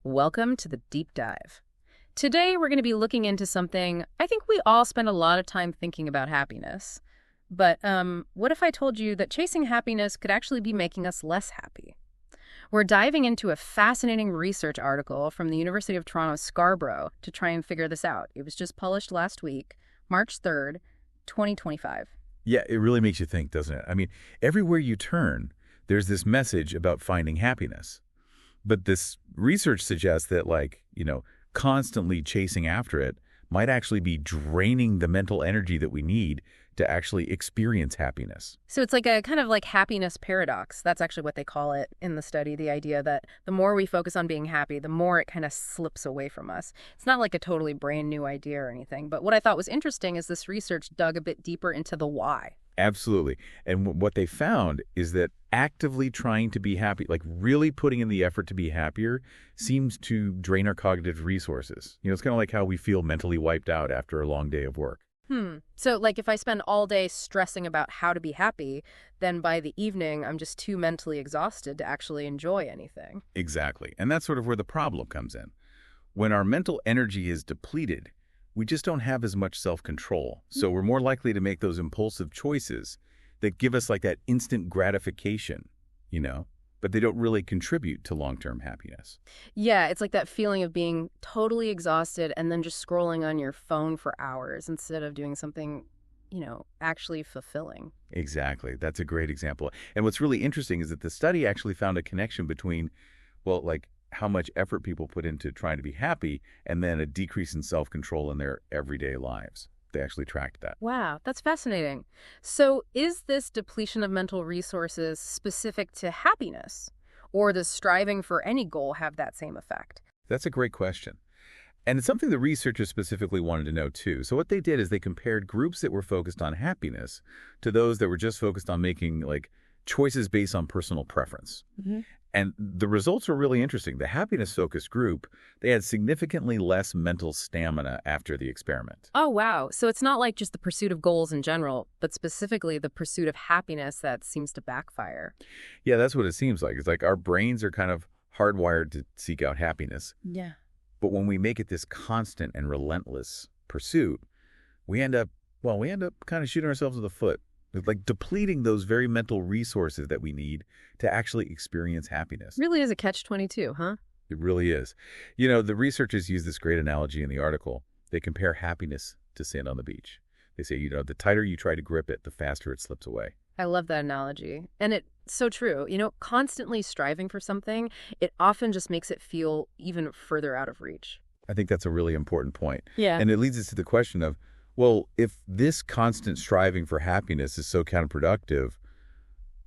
Welcome to the deep dive. Today, we're going to be looking into something I think we all spend a lot of time thinking about happiness. But what if I told you that chasing happiness could actually be making us less happy? We're diving into a fascinating research article from the University of Toronto Scarborough to try and figure this out. It was just published last week, March 3rd, 2025. Yeah, it really makes you think, doesn't it? I mean, everywhere you turn, there's this message about finding happiness. But this research suggests that, constantly chasing after it might actually be draining the mental energy that we need to actually experience happiness. So it's like a kind of like happiness paradox. That's actually what they call it in the study, the idea that the more we focus on being happy, the more it kind of slips away from us. It's not like a totally brand new idea or anything, but what I thought was interesting is this research dug a bit deeper into the why. Absolutely. And what they found is that actively trying to be happy, like really putting in the effort to be happier, seems to drain our cognitive resources. It's kind of like how we feel mentally wiped out after a long day of work. So like if I spend all day stressing about how to be happy, then by the evening, I'm just too mentally exhausted to actually enjoy anything. Exactly. And that's sort of where the problem comes in. When our mental energy is depleted, we just don't have as much self-control. So we're more likely to make those impulsive choices that give us like that instant gratification, but they don't really contribute to long-term happiness. Yeah, it's like that feeling of being totally exhausted and then just scrolling on your phone for hours instead of doing something, actually fulfilling. Exactly. That's a great example. And what's really interesting is that the study actually found a connection between, how much effort people put into trying to be happy and then a decrease in self-control in their everyday lives. They actually tracked that. Wow, that's fascinating. So is this depletion of mental resources specific to happiness? Or does striving for any goal have that same effect? That's a great question. And it's something the researchers specifically wanted to know, too. So what they did is they compared groups that were focused on happiness to those that were just focused on making, choices based on personal preference. And the results were really interesting. The happiness-focused group, they had significantly less mental stamina after the experiment. Oh, wow. So it's not like just the pursuit of goals in general, but specifically the pursuit of happiness that seems to backfire. Yeah, that's what it seems like. It's like our brains are kind of hardwired to seek out happiness. Yeah. But when we make it this constant and relentless pursuit, we end up kind of shooting ourselves in the foot. Like depleting those very mental resources that we need to actually experience happiness. Really is a catch-22, huh? It really is. The researchers use this great analogy in the article. They compare happiness to sand on the beach. They say, the tighter you try to grip it, the faster it slips away. I love that analogy. And it's so true. Constantly striving for something, it often just makes it feel even further out of reach. I think that's a really important point. Yeah. And it leads us to the question of, well, if this constant striving for happiness is so counterproductive,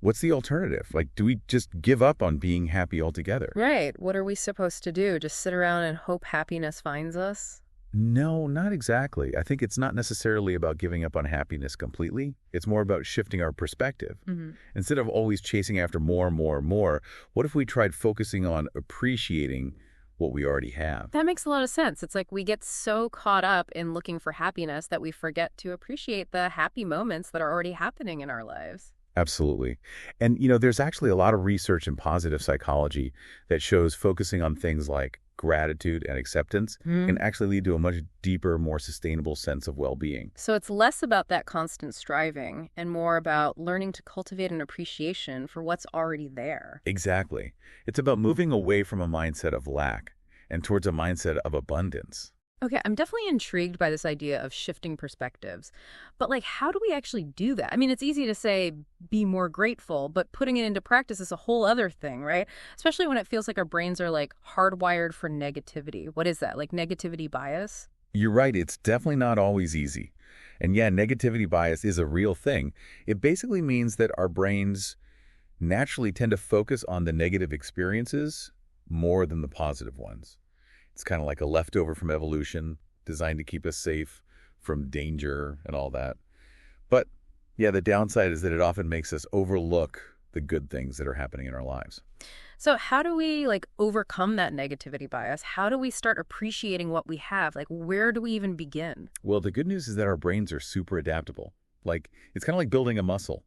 what's the alternative? Do we just give up on being happy altogether? Right. What are we supposed to do? Just sit around and hope happiness finds us? No, not exactly. I think it's not necessarily about giving up on happiness completely. It's more about shifting our perspective. Instead of always chasing after more and more and more, what if we tried focusing on appreciating what we already have? That makes a lot of sense. It's like we get so caught up in looking for happiness that we forget to appreciate the happy moments that are already happening in our lives. Absolutely. And, there's actually a lot of research in positive psychology that shows focusing on things like gratitude and acceptance can actually lead to a much deeper, more sustainable sense of well-being. So it's less about that constant striving and more about learning to cultivate an appreciation for what's already there. Exactly. It's about moving away from a mindset of lack and towards a mindset of abundance. Okay, I'm definitely intrigued by this idea of shifting perspectives. But how do we actually do that? I mean, it's easy to say, be more grateful, but putting it into practice is a whole other thing, right? Especially when it feels like our brains are hardwired for negativity. What is that? Negativity bias? You're right. It's definitely not always easy. And yeah, negativity bias is a real thing. It basically means that our brains naturally tend to focus on the negative experiences more than the positive ones. It's kind of like a leftover from evolution, designed to keep us safe from danger and all that. But yeah, the downside is that it often makes us overlook the good things that are happening in our lives. So how do we overcome that negativity bias? How do we start appreciating what we have? Where do we even begin? Well, the good news is that our brains are super adaptable. It's kind of like building a muscle.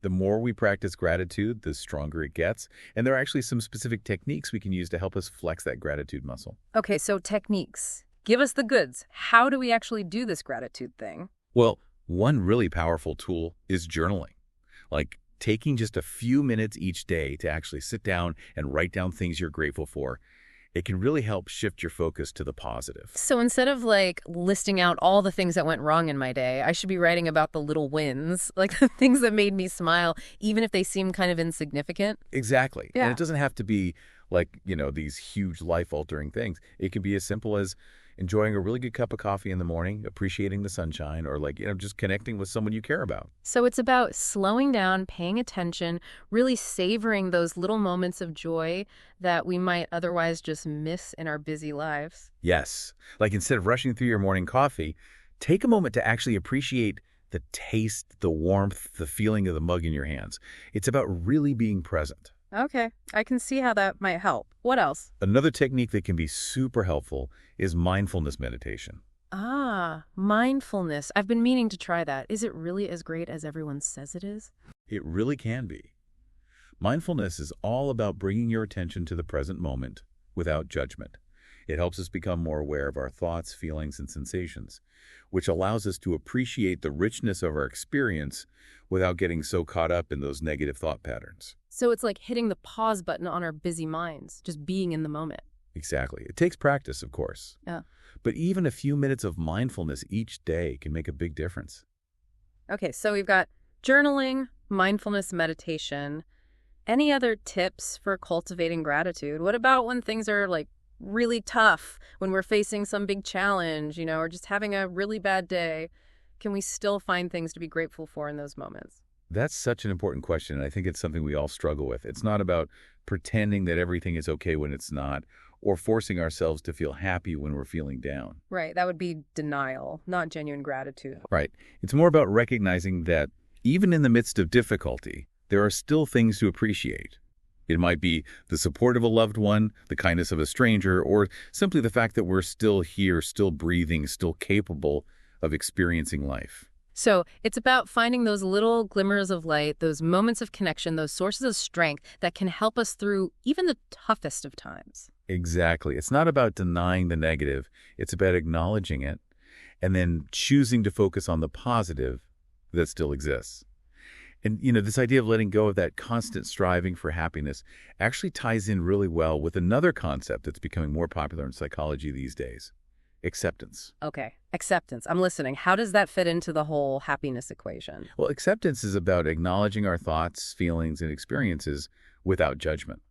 The more we practice gratitude, the stronger it gets. And there are actually some specific techniques we can use to help us flex that gratitude muscle. Okay, so techniques. Give us the goods. How do we actually do this gratitude thing? Well, one really powerful tool is journaling. Like taking just a few minutes each day to actually sit down and write down things you're grateful for. It can really help shift your focus to the positive. So instead of like listing out all the things that went wrong in my day, I should be writing about the little wins, like the things that made me smile, even if they seem kind of insignificant. Exactly. Yeah. And it doesn't have to be like, these huge life-altering things. It can be as simple as enjoying a really good cup of coffee in the morning, appreciating the sunshine, or just connecting with someone you care about. So it's about slowing down, paying attention, really savoring those little moments of joy that we might otherwise just miss in our busy lives. Yes. Like instead of rushing through your morning coffee, take a moment to actually appreciate the taste, the warmth, the feeling of the mug in your hands. It's about really being present. Okay, I can see how that might help. What else? Another technique that can be super helpful is mindfulness meditation. Ah, mindfulness. I've been meaning to try that. Is it really as great as everyone says it is? It really can be. Mindfulness is all about bringing your attention to the present moment without judgment. It helps us become more aware of our thoughts, feelings, and sensations, which allows us to appreciate the richness of our experience without getting so caught up in those negative thought patterns. So it's like hitting the pause button on our busy minds, just being in the moment. Exactly. It takes practice, of course. Yeah. But even a few minutes of mindfulness each day can make a big difference. Okay, so we've got journaling, mindfulness meditation. Any other tips for cultivating gratitude? What about when things are like really tough, when we're facing some big challenge, or just having a really bad day? Can we still find things to be grateful for in those moments? That's such an important question, and I think it's something we all struggle with. It's not about pretending that everything is okay when it's not, or forcing ourselves to feel happy when we're feeling down. Right, that would be denial, not genuine gratitude. Right. It's more about recognizing that even in the midst of difficulty, there are still things to appreciate. It might be the support of a loved one, the kindness of a stranger, or simply the fact that we're still here, still breathing, still capable of experiencing life. So it's about finding those little glimmers of light, those moments of connection, those sources of strength that can help us through even the toughest of times. Exactly. It's not about denying the negative. It's about acknowledging it and then choosing to focus on the positive that still exists. And, this idea of letting go of that constant striving for happiness actually ties in really well with another concept that's becoming more popular in psychology these days: acceptance. Okay, acceptance. I'm listening. How does that fit into the whole happiness equation? Well, acceptance is about acknowledging our thoughts, feelings, and experiences without judgment.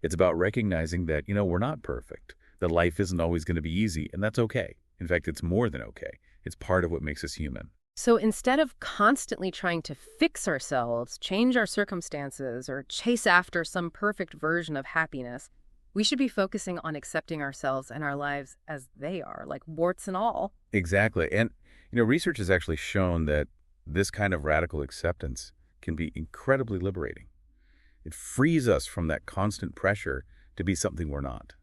It's about recognizing that, we're not perfect, that life isn't always going to be easy, and that's okay. In fact, it's more than okay. It's part of what makes us human. So instead of constantly trying to fix ourselves, change our circumstances, or chase after some perfect version of happiness, we should be focusing on accepting ourselves and our lives as they are, like warts and all. Exactly. And, research has actually shown that this kind of radical acceptance can be incredibly liberating. It frees us from that constant pressure to be something we're not.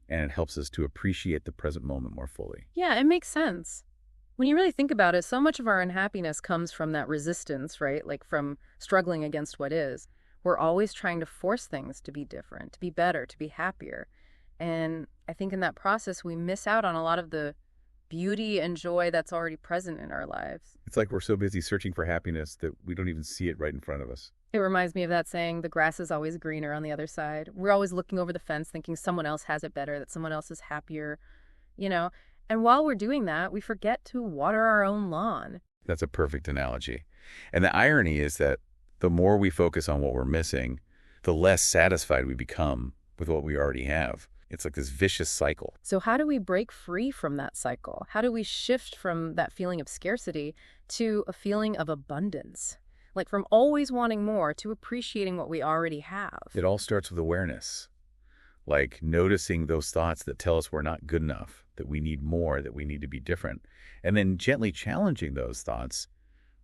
And it helps us to appreciate the present moment more fully. Yeah, it makes sense. When you really think about it, so much of our unhappiness comes from that resistance, right? Like from struggling against what is. We're always trying to force things to be different, to be better, to be happier. And I think in that process, we miss out on a lot of the beauty and joy that's already present in our lives. It's like we're so busy searching for happiness that we don't even see it right in front of us. It reminds me of that saying, the grass is always greener on the other side. We're always looking over the fence thinking someone else has it better, that someone else is happier, And while we're doing that, we forget to water our own lawn. That's a perfect analogy. And the irony is that the more we focus on what we're missing, the less satisfied we become with what we already have. It's like this vicious cycle. So how do we break free from that cycle? How do we shift from that feeling of scarcity to a feeling of abundance? Like from always wanting more to appreciating what we already have. It all starts with awareness. Like noticing those thoughts that tell us we're not good enough, that we need more, that we need to be different. And then gently challenging those thoughts,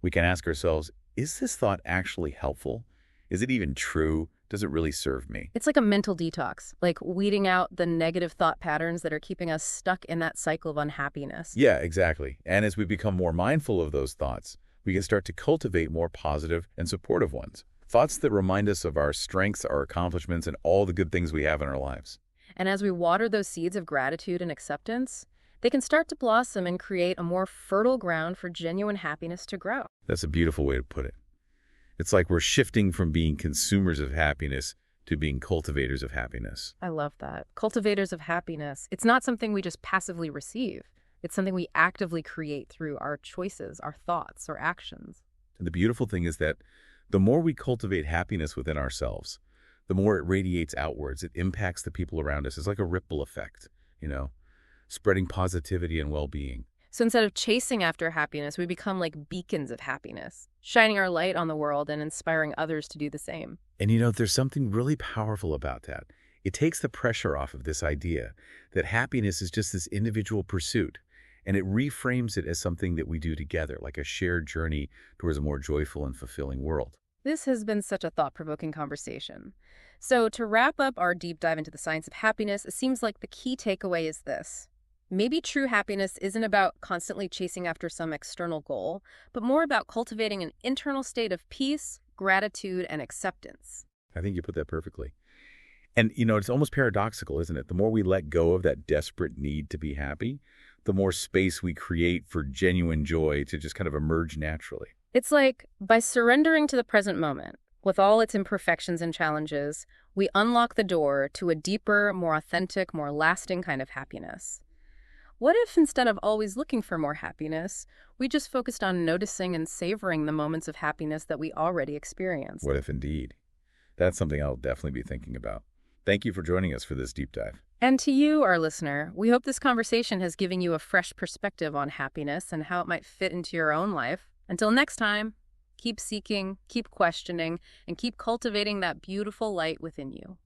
we can ask ourselves, is this thought actually helpful? Is it even true? Does it really serve me? It's like a mental detox, like weeding out the negative thought patterns that are keeping us stuck in that cycle of unhappiness. Yeah, exactly. And as we become more mindful of those thoughts, we can start to cultivate more positive and supportive ones. Thoughts that remind us of our strengths, our accomplishments, and all the good things we have in our lives. And as we water those seeds of gratitude and acceptance, they can start to blossom and create a more fertile ground for genuine happiness to grow. That's a beautiful way to put it. It's like we're shifting from being consumers of happiness to being cultivators of happiness. I love that. Cultivators of happiness. It's not something we just passively receive. It's something we actively create through our choices, our thoughts, our actions. And the beautiful thing is that the more we cultivate happiness within ourselves, the more it radiates outwards. It impacts the people around us. It's like a ripple effect, spreading positivity and well-being. So instead of chasing after happiness, we become like beacons of happiness, shining our light on the world and inspiring others to do the same. And there's something really powerful about that. It takes the pressure off of this idea that happiness is just this individual pursuit, and it reframes it as something that we do together, like a shared journey towards a more joyful and fulfilling world. This has been such a thought-provoking conversation. So to wrap up our deep dive into the science of happiness, it seems like the key takeaway is this. Maybe true happiness isn't about constantly chasing after some external goal, but more about cultivating an internal state of peace, gratitude, and acceptance. I think you put that perfectly. And, it's almost paradoxical, isn't it? The more we let go of that desperate need to be happy, the more space we create for genuine joy to just kind of emerge naturally. It's like, by surrendering to the present moment, with all its imperfections and challenges, we unlock the door to a deeper, more authentic, more lasting kind of happiness. What if instead of always looking for more happiness, we just focused on noticing and savoring the moments of happiness that we already experience? What if indeed? That's something I'll definitely be thinking about. Thank you for joining us for this deep dive. And to you, our listener, we hope this conversation has given you a fresh perspective on happiness and how it might fit into your own life. Until next time, keep seeking, keep questioning, and keep cultivating that beautiful light within you.